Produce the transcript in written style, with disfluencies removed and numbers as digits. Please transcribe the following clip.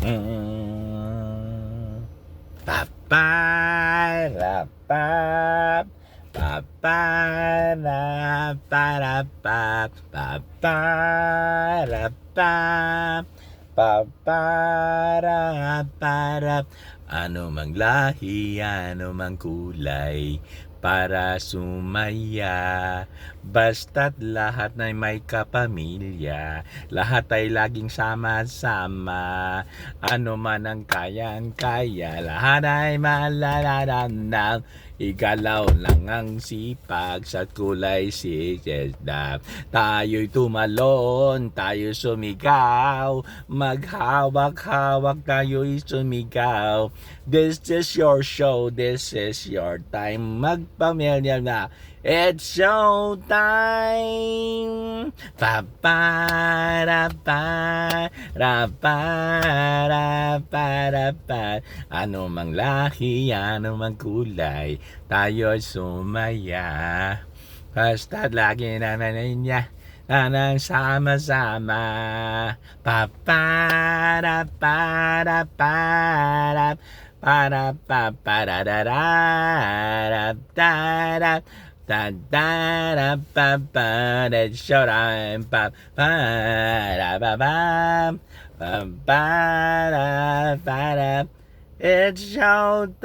Pa pa ra pa pa pa ra pa ra pa pa pa ra pa pa pa ra pa ra. Ano mang lahi, ano mang kulay, para sumaya, basta't lahat ay may kapamilya, lahat ay laging sama-sama, ano man ang kayang-kaya, lahat ay malalalandang, igalaw lang ang sipag sa kulay sigesda. Tayo'y tumalon, tayo sumigaw, maghawak-hawak tayo'y sumigaw. This is your show, this is your time, magpamilya na. It's show time. Pa pa ra pa ra pa ra pa ra pa. Ano mang lahi, ano mang kulay, tayo'y sumaya. Basta lagi naman niya nang sama-sama. Pa pa ra pa ra pa ra para pa para da da da da da da da pa pa. It's showtime. Pa pa da pa pa pa pa da pa da. It's showtime.